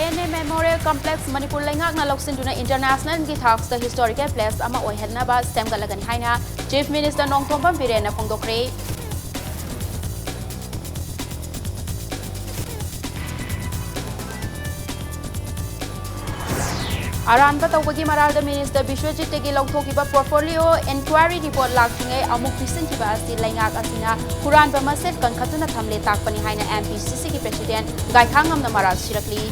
INA Memorial Complex Manipur Lengak na Loksinduna International gi Talks the Historical Place ama oihenaba semgalagani haina Chief Minister Nongthombam Birena Phongdokre Aranba tawbagi maralda Minister Bishwajit tegi longthokiba portfolio inquiry report laktingai amuk pisinkiba asi lengak asina huranba maset kankhatuna thamle takpani haina MPCC ki President Gaikhangam na maral sirakli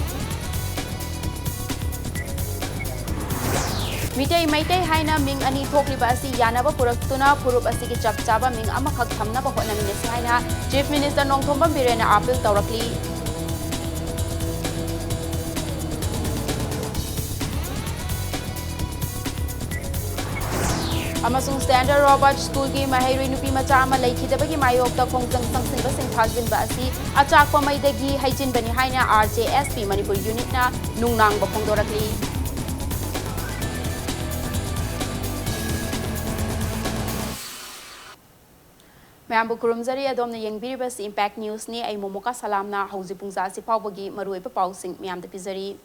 Mitei Maitai haina ming ani thokliba asi yanaba puraktuna purup asi ki chapchaba ming amakhak thamnaba hotnaminasi haina Chief Minister Nongthombam Birena appeal tawrakli Amasung Standard Robert School ki Mahairui Nupi Macha ama leikidabagi mayokta khongjang sangsinba singthajinba asi achakpa maidagi haijinbani haina RJSP Manipur unit na nungnangba phongdorakli Mayambu kurumzari adomna yengbiriba si Impact News ni ay momoka salamna hauji pungza si pawbagi maruipa pawsing miyamda pizari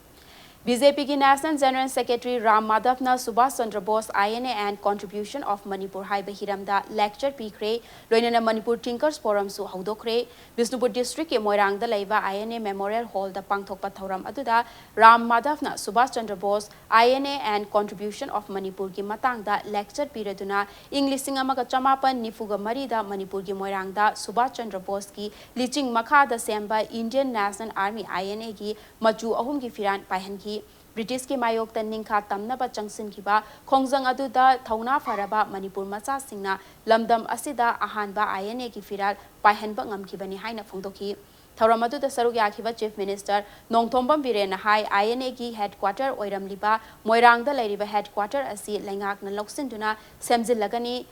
BJP ki National General Secretary Ram Madhavna Subhash Chandra Bose INA and Contribution of Manipur Haiba Hiramda lecture pikre loinana Manipur Thinkers Forum su haudokre Bishnupur District ke Moirang da laiba INA Memorial Hall da pangthokpa thauram aduda Ram Madhavna Subhash Chandra Bose INA and Contribution of Manipur ki matang da lecture piraduna English amaga chamapan nifuga marida Manipur ki Moirang da Subhash Chandra Bose ki liching makha da semba Indian National Army INA ki machu ahum ki firan paihan ki British ki mayok tan ningkha tamnaba changsin kiba khongjang aduda thauna faraba Manipur macha singna lamdam asida ahanba INA ki firal paihanba ngamkibani haina phongdoki thauram aduda saruk yakhiba Chief Minister Nongthombam Birena hai INA ki headquarter oiramliba Moirangda lairiba headquarter asi lengak na loksinduna semjillagani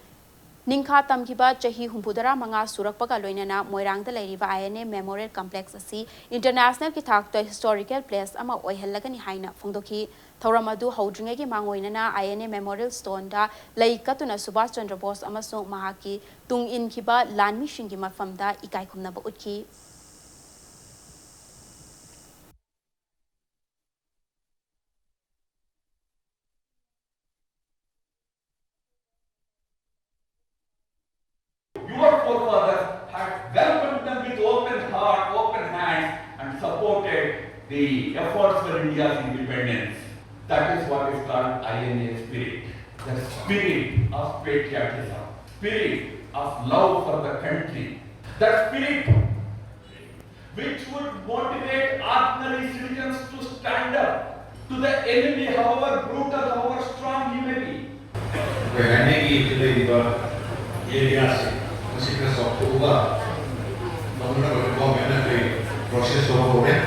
Ningkha tamkiba chahi humpudara manga surakpaga loinana Moirangda lairiba INA Memorial Complex asi international ki thakta historical place ama oihellagani haina phongdoki thauram adu haudringe ki mangoinana INA Memorial Stone da laikatuna Subhash Chandra Bose amasung mahaki tung in kiba lanmi shingi mafamda ikai khumnaba utki Your forefathers had welcomed them with open heart, open hands, and supported the efforts for India's independence. That is what is called INA spirit. The spirit of patriotism, spirit of love for the country. That spirit which would motivate ordinary citizens to stand up to the enemy, however brutal, however strong he may be. Sequence of October, the process of it,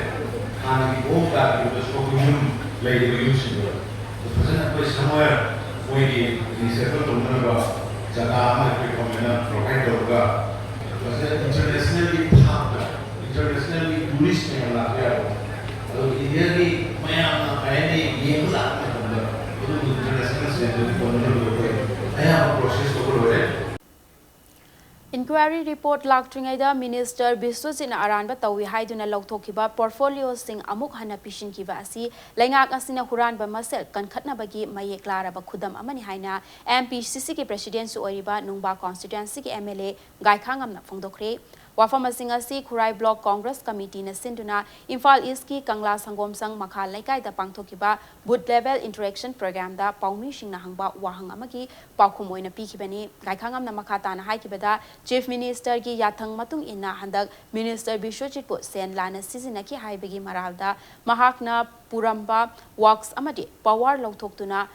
and we hope that it was conclusion like the use. The president was somewhere where the several Tonga, Jagama, provide Toga, was internationally partner, internationally tourist in Latvia. So, really, Mayana, Ayani, international center, I have a process over it. Inquiry report laktringaida Minister Biswajit na aranba tawi haiduna lauthokiba portfolio sing amuk hana pishin kiba asi lengak asina huranba masel kankhatnabagi mayek laraba khudam amani haina MPCC ki President su oiriba Nungba constituency ki MLA Gaikhangam na phongdokre Wafam asing Khurai Block Congress Committee na sinduna Imphal East ki Kangla Sangom Sang Makha Laikai da pangthokiba Booth Level Interaction Program da paumi sing na hangba wahang amagi paukhum oina pikibani Gaikhangam na makha ta na haikibada Chief Minister ki yathang matung inna handak Minister Bishwajit pu sen lana sizina ki haibagi maralda mahakna puramba works amadi power lauthokuna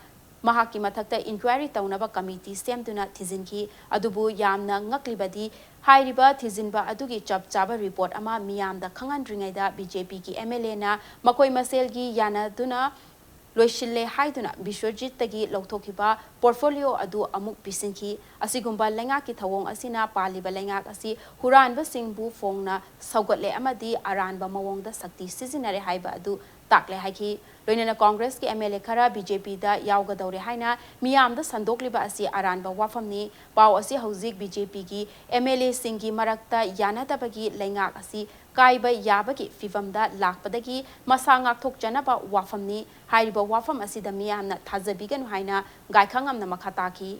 mahaki mathakta inquiry taunaba committee semduna thizinki adubu yamna ngaklibadi hairiba thizinba adugi chap chaba report ama miyamda khangandringaida BJP ki MLA na makoi maselgi yana duna loishille haiduna Bishwajit tagi lauthokiba portfolio adu amuk pisinki asigumba lenga ki thawong asina paliba lenga asi huranba singbu fongna saugatle amadi aranba mawongda sakti sizinare haiba adu takle haiki लोइनना Congress की MLA खरा BJP दा यावगदौरे हाइना मियाम दा संदोकलिबा असि अरानबा वाफमनी पाव असि हौजिक BJP की MLA सिंगी मरक्ता यानादबगी लेंगाक असि काइबा याबगी फिवमदा लाकपदगी मसा ngakthokjanaba wafamni hairiba wafam asida miyamna thajabiganu haina gaikhangamna makhataaki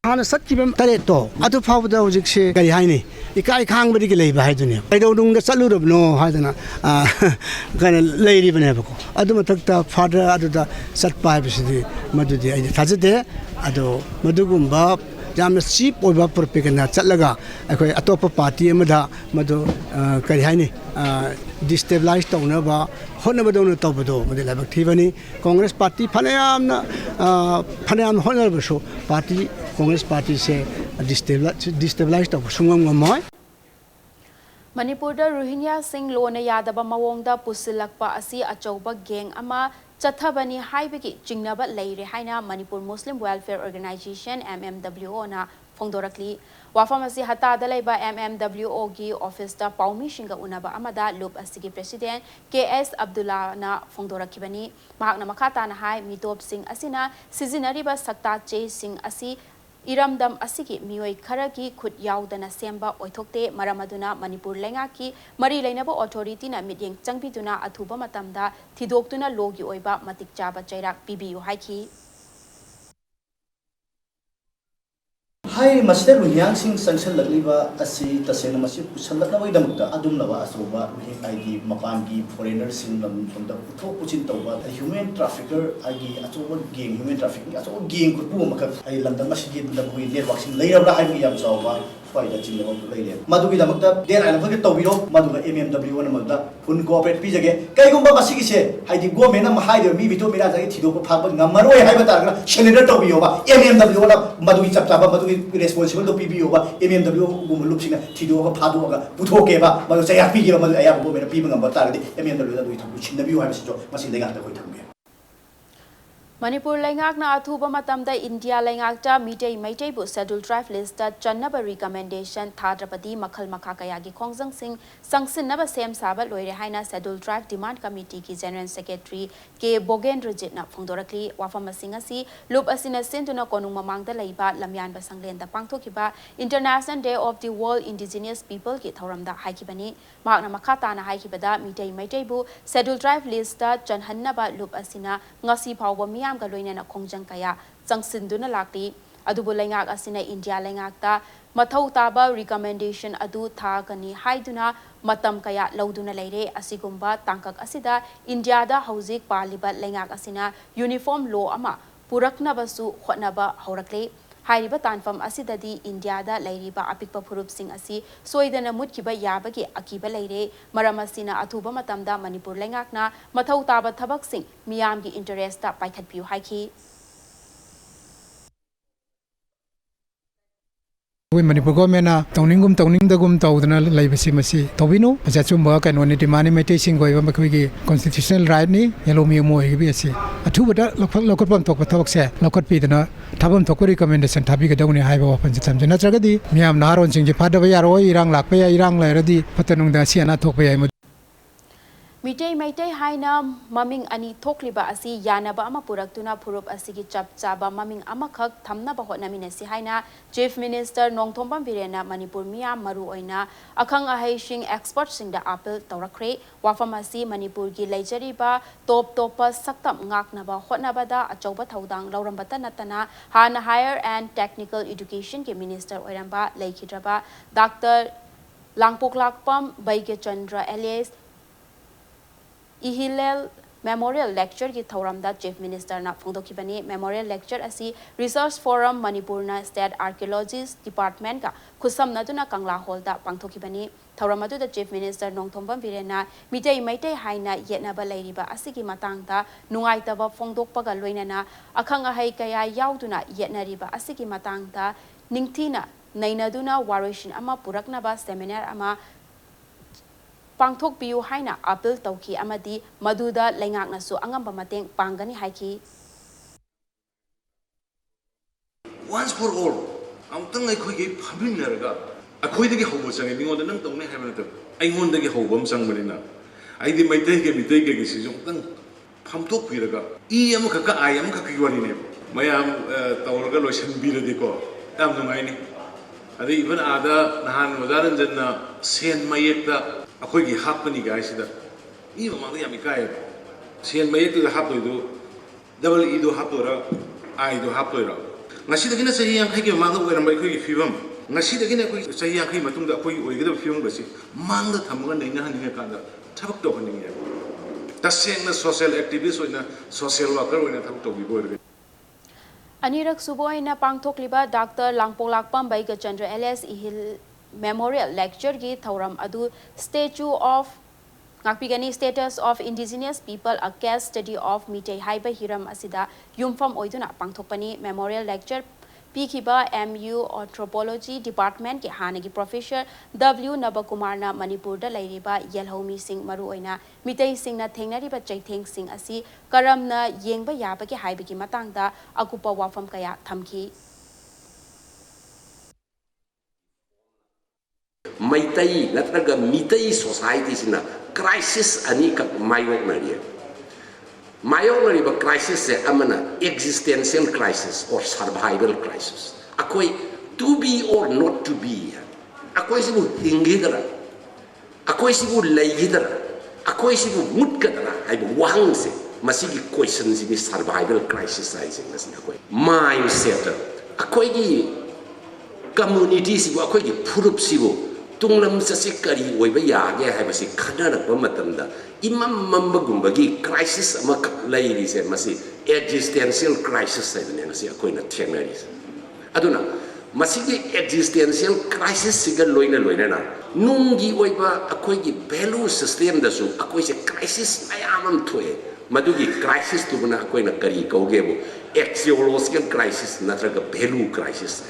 हाना सत्किबम तरे तो अदु फावदा हुजिक से करी हाइनी इकाई खांग बदि के लेबा हाइदुने कैदौ दुंग द चलुरबनो हाइदना गन लेरि बने बको अदु मथक्ता फादर अदु दा सत्पा हाइबसिदि मदुदि आइ थाजदे अदु मदुगुम्बा जामना चीप ओइबा परपेकना चलगा अखोय अतोप पार्टी अमदा मदु करी हाइनी डिस्टेबलाइज तौनबा होनबदौन तौबदो मदि लाबक थिबनी कांग्रेस पार्टी फनेयाम होनबसो पार्टी कांग्रेस पार्टी से डिस्टेबलाइज तब सुंगम गमय मणिपुर रोहिंग्या सिंह लोन यादब मवोंग पुसिलक्पा असि अचौबा गैंग अमा चथबनी हाइबगी चिंगनबा लेरे हाइना Manipur Muslim welfare organisation MMWO ना फोंदोरकली वाफम असि हतादा लेबा MMWO की ऑफिस दा पाउमी सिंगा उनबा अमदा लुप असि प्रेसिडेंट KS अब्दुल्ला ना फोंदोरकिबनी महाकना मखाताना हाइ मितोप सिंह असिना सिजिनरिबा सक्ता चे सिंह असि इरमदम असिगी मियोय खरगी खुद याउदना सेंबा ओइथोक्ते मरमदुना मणिपुर लेंगा की मरी लेनबो अथॉरिटी ना मिडिंग चंगबिदुना अथुबा मतमदा थिदोक्तुना लोगी ओइबा मतिक चाबा चैराक पिबियु हाइखी हाय मस्टर रुहियांग सिंह संगसन लगलिबा असि तसेना मसि पुसलकनबैदमक्ता अदुमलबा असोबा रुहिंग आइगी मपानगी फॉरेनर सिंह लम फंदा पुथो पुचिन तौबा ह्यूमन ट्रैफिकर आइगी अचोबा गेंग ह्यूमन ट्रैफिकिंग अचोबा गेंग कुपु मखक आइ लंदन मसिगी लबहुई नेटवर्क सिंह लेरबला हाइबी याम चावबा फाइदा चिंगबा लेले मदुगी दमक्ता देर आइला फगे तौबिरो मदुगा MMWO न मगदा फुन कोऑपरेट पिजगे कैगुंबा मसिगी से हाइदी गवर्नमेंट न हाइदो मी बितो मिरा जागे थिदोको फागबा ngamaroy हाइबा तारगना सेलेंडर तौबियोबा MMWO न मदुगी चपचाबा मदुगी responsible to PBOba MMWO gum lupsina thidoga phadoga puthokeba madu sayakpi gi madu ayab go mena piba ngamba taradi MMWO da dui thabu chinnabiu haibasi jo masi lenga ta koi thamge Manipur लेंगाकना अथुबा मतमदा India लेंगाकता मिटै मैटैबु schedule tribe list चन्नबा recommendation थाद्रपति मखल मखा कयागी खोंजंग सिंह संगसिनबा सेम साबा लोइरे हाइना शेड्यूल ट्राइब डिमांड कमिटी की जनरल सेक्रेटरी के बोगेंद्र जितना फोंदोरकली वाफम सिंह असि लुप असिना सिंदुना कोनुंग ममांगदा लेबा लमयानबा संगलेंदा पांगथोकिबा international day of the world indigenous people की थौरमदा हाइकिबनी मागना मखा ताना हाइकिबदा मिटै मैटैबु शेड्यूल ट्राइब लिस्ट चनहन्नबा लुप असिना ngasi phawba miyam ga loinana khongjang kaya changsinduna lakti adubu lengak asina India lengakta mathau taba recommendation adu thagani haiduna matam kaya lauduna leire asigumba tangkak asida India da hauzik paliba lengak asina uniform law ama purakna basu khotnaba haurakle हाइरिबा तानफम असिददी इंडियादा लैरिबा अपिकपा फुरुपसिंग असि सोइदना मुतकिबा याबगी अकीबा लैरे मरम असिना अथुबा मतमदा मणिपुर लेंगाकना मथौ ताबा थबकसिंग मियामगी इंटरेस्टता पाइखतपियु हाइखी Manipur government tauning taudana laibasi masi tobino achachumba kanoni dimani mete singoi ba makhi constitutional right ni yelomi mo hibi asi athubada lokot pam tok thok se lokot pi dana thabam thok recommendation thabi ga dawni haiba wapan chitam jana chagadi miyam naron singje phada ba yaro irang lakpa ya irang lairadi patanung da siana thok ba yai मिटै मैटै हाइना ममिंग अनि थोक्लिबा असि यानबा अमा पुरक्तुना फुरुप असिगी चपचाबा ममिंग अमाखक थमनबा होटनामिनसि हाइना chief minister नोंथोंबम बिरेना Manipur मिया मरु ओइना अखंग अहैसिंग expert सिंग दा appeal तौरखरे वाफम असि मणिपुर की लेजरीबा top सक्तम ngaknaba hotnabada achauba thaudang laurambata natana hana higher and technical education के minister ओइरंबा लेखिद्रबा doctor Langpoklakpam बैगे चंद्र एलियस इहिलेल मेमोरियल लेक्चर की थौरमदा चीफ मिनिस्टर ना फोंदोखिबनी मेमोरियल लेक्चर असि रिसर्च फोरम मणिपुरना स्टेट आर्कियोलॉजिस्ट डिपार्टमेंट का खुसम नदुना कंगला हॉल दा पांगथोखिबनी थौरम अदुदा चीफ मिनिस्टर नोंथोंबम बिरेना मिटै मैटै हाइना येनबा लैरिबा असिगी मतंगदा नुंगाइतबा फोंदोकपगा लोइनना अखंग अहै कया याउदुना येनरिबा असिगी मतंगदा निंगथिना नैनदुना वारेशन अमा पुरकनबा सेमिनार अमा पांगथोक पियु हाइना अपील तौकी अमदी मधुदा लेंगाकनासु अंगंबा मतेंग पांगनी हाइकी once for all amtang akhoi phaminarga akhoi dagi hobo changi mingon nang tongne haibana ta aingon dagi hobam changbanina ꯑꯩꯗꯤ ꯃꯩꯇꯩꯒ ꯃꯤꯇꯩꯒꯒꯤꯁꯤꯁꯨ ꯑꯃꯨꯛꯇꯪ ꯐꯝꯊꯣꯛꯄꯤꯔꯒ ꯑꯃꯈꯛꯀ ꯑꯃꯈꯛꯀꯤ ꯋꯥꯔꯤꯅꯦꯕ ꯃꯌꯥꯝ ꯇꯧꯔꯒ ꯂꯣꯏꯁꯤꯟꯕꯤꯔꯗꯤꯀꯣ ꯌꯥꯝ ꯅꯨꯡꯉꯥꯏꯅꯤ ꯑꯗꯩ ꯏꯚꯟ ꯑꯥꯗ ꯅꯍꯥꯟ ꯑꯣꯖꯥ ꯔꯟꯖꯟꯅ ꯁꯦꯟ ꯃꯌꯦꯛꯇ ꯑꯩꯈꯣꯏꯒꯤ ꯍꯥꯞꯄꯅꯤ ꯒꯥꯏꯁꯤꯗ ꯃꯤ ꯃꯃꯥꯡꯗ ꯌꯥꯝ ꯏꯀꯥꯏꯌꯦꯕ ꯁꯦꯟ ꯃꯌꯦꯛꯇꯨꯗ ꯍꯥꯞꯇꯣꯏꯗꯨ ꯗꯕꯜ ꯏꯗꯣ ꯍꯥꯞꯇꯣꯏꯔꯥ ꯑꯥꯏꯗꯣ ꯍꯥꯞꯇꯣꯏꯔꯥ ꯉꯁꯤꯗꯒꯤꯅ ꯆꯍꯤ 50ꯒꯤ ꯃꯃꯥꯡꯗ ꯑꯣꯏꯔꯝꯕ ꯑꯩꯈꯣꯏꯒꯤ ꯐꯤꯕꯝ ꯉꯁꯤꯗꯒꯤꯅ ꯑꯩꯈꯣꯏ ꯆꯍꯤ 50 ꯃꯇꯨꯡꯗ ꯑꯩꯈꯣꯏꯒꯤ ꯑꯣꯏꯒꯗꯕ ꯐꯤꯕꯝꯒꯁꯤ ꯃꯥꯡꯗ ꯊꯝꯃꯒ ꯅꯩꯅꯍꯟꯅꯤꯡꯉꯀꯥꯟꯗ ꯊꯕꯛ ꯇꯧꯍꯟꯅꯤꯡꯉꯦꯕ ꯇꯁꯦꯡꯅ ꯁꯣꯁꯤꯌꯦꯜ ꯑꯦꯛꯇꯤꯚꯤꯁ ꯑꯣꯏꯅ ꯁꯣꯁꯤꯌꯦꯜ ꯋꯥꯔꯀꯔ ꯑꯣꯏꯅ ꯊꯕꯛ ꯇꯧꯕꯤꯕ ꯑꯣꯏꯔꯒꯗꯤ ꯑꯅꯤꯔꯛ ꯁꯨꯕ ꯑꯣꯏꯅ ꯄꯥꯡꯊꯣꯛꯂꯤꯕ ꯗꯥꯛꯇꯔ ꯂꯥꯡꯄꯣꯛꯂꯥꯛꯄꯝ ꯕꯩꯒꯆꯟꯗ꯭ꯔ ꯑꯦꯜ.ꯑꯦꯁ. ꯏꯍꯤꯜ ꯃꯦꯃꯣꯔꯤꯌꯦꯜ ꯂꯦꯛꯆꯔꯒꯤ ꯊꯧꯔꯝ ꯑꯗꯨ ꯁ꯭ꯇꯦꯆꯨ ꯑꯣꯐ ꯉꯥꯛꯄꯤꯒꯅꯤ status of indigenous people a case study of Meetei ꯍꯥꯏꯕ ꯍꯤꯔꯝ ꯑꯁꯤꯗ ꯌꯨꯝꯐꯝ ꯑꯣꯏꯗꯨꯅ ꯄꯥꯡꯊꯣꯛꯄꯅꯤ ꯃꯦꯃꯣꯔꯤꯌꯦꯜ ꯂꯦꯛꯆꯔ ꯄꯤꯈꯤꯕ ꯑꯦꯝ.ꯌꯨ. ꯑꯣꯟꯊ꯭ꯔꯣꯄꯣꯂꯣꯖꯤ ꯗꯤꯄꯥꯔꯠꯃꯦꯟꯠꯀꯤ ꯍꯥꯟꯅꯒꯤ ꯄ꯭ꯔꯣꯐꯦꯁꯔ W. ꯅꯕꯀꯨꯃꯥꯔꯅ ꯃꯅꯤꯄꯨꯔꯗ ꯂꯩꯔꯤꯕ ꯌꯦꯜꯍꯧꯃꯤꯁꯤꯡ ꯃꯔꯨꯑꯣꯏꯅ ꯃꯤꯇꯩꯁꯤꯡꯅ ꯊꯦꯡꯅꯔꯤꯕ ꯆꯩꯊꯦꯡꯁꯤꯡ ꯑꯁꯤ ꯀꯔꯝꯅ ꯌꯦꯡꯕ ꯌꯥꯕꯒꯦ ꯍꯥꯏꯕꯒꯤ ꯃꯇꯥꯡꯗ ꯑꯀꯨꯞꯄ ꯋꯥꯐꯝ ꯀꯌꯥ ꯊꯝꯈꯤ ꯃꯩꯇꯩ ꯅꯠꯇ꯭ꯔꯒ ꯃꯤꯇꯩ ꯁꯣꯁꯥꯏꯇꯤꯁꯤꯅ ꯀ꯭ꯔꯥꯏꯁꯤꯁ ꯑꯅꯤꯈꯛ ꯃꯥꯌꯣꯛꯅꯔꯤꯕ ꯀ꯭ꯔꯥꯏꯁꯤꯁꯁꯦ ꯑꯃꯅ existential crisis or survival crisis ꯑꯩꯈꯣꯏ to be or not to be ꯑꯩꯈꯣꯏꯁꯤꯕꯨ ꯍꯤꯡꯈꯤꯗꯔ ꯑꯩꯈꯣꯏꯁꯤꯕꯨ ꯂꯩꯈꯤꯗꯔ ꯑꯩꯈꯣꯏꯁꯤꯕꯨ ꯃꯨꯠꯀꯗꯔ ꯍꯥꯏꯕ ꯋꯥꯍꯪꯁꯦ ꯃꯁꯤꯒꯤ ꯀꯣꯏꯁꯟꯁꯤꯅꯤ ꯁꯔꯚꯥꯏꯚꯦꯜ ꯀ꯭ꯔꯥꯏꯁꯤꯁ ꯍꯥꯏꯁꯦ ꯉꯁꯤ ꯑꯩꯈꯣꯏ ꯃꯥꯏꯟ ꯁꯦꯠꯇ ꯑꯩꯈꯣꯏꯒꯤ ꯀꯝꯃꯨꯅꯤꯇꯤꯁꯤꯕꯨ ꯑꯩꯈꯣꯏꯒꯤ ꯐꯨꯔꯨꯞꯁꯤꯕꯨ ꯇꯨꯡꯂꯝꯆꯠꯁꯦ ꯀꯔꯤ ꯑꯣꯏꯕ ꯌꯥꯒꯦ ꯍꯥꯏꯕꯁꯤ ꯈꯟꯅꯔꯛꯄ ꯃꯇꯝꯗ ꯏꯃꯝ ꯃꯝꯕꯒꯨꯝꯕꯒꯤ ꯀ꯭ꯔꯥꯏꯁꯤꯁ ꯑꯃꯈꯛ ꯂꯩꯔꯤꯁꯦ ꯃꯁꯤ ꯑꯦꯛꯖꯤꯁꯇꯦꯟꯁꯤꯌꯦꯜ ꯀ꯭ꯔꯥꯏꯁꯤꯁ ꯍꯥꯏꯕꯅꯦ ꯉꯁꯤ ꯑꯩꯈꯣꯏꯅ ꯊꯦꯡꯅꯔꯤꯁꯦ ꯑꯗꯨꯅ ꯃꯁꯤꯒꯤ ꯑꯦꯛꯖꯤꯁꯇꯦꯟꯁꯤꯌꯦꯜ ꯀ꯭ꯔꯥꯏꯁꯤꯁꯁꯤꯒ ꯂꯣꯏꯅꯅ ꯅꯨꯡꯒꯤ ꯑꯣꯏꯕ ꯑꯩꯈꯣꯏꯒꯤ ꯚꯦꯂꯨ ꯁꯤꯁꯇꯦꯝꯗꯁꯨ ꯑꯩꯈꯣꯏꯁꯦ ꯀ꯭ꯔꯥꯏꯁꯤꯁ ꯃꯌꯥꯝ ꯑꯃ ꯊꯣꯛꯑꯦ ꯃꯗꯨꯒꯤ ꯀ꯭ꯔꯥꯏꯁꯤꯁꯇꯨꯕꯨꯅ ꯑꯩꯈꯣꯏꯅ ꯀꯔꯤ ꯀꯧꯒꯦꯕꯨ ꯑꯦꯛꯁꯤꯌꯣꯂꯣꯖꯤꯀꯦꯜ ꯀ꯭ꯔꯥꯏꯁꯤꯁ ꯅꯠꯇ꯭ꯔꯒ ꯚꯦꯂꯨ ꯀ꯭ꯔꯥꯏꯁꯤꯁ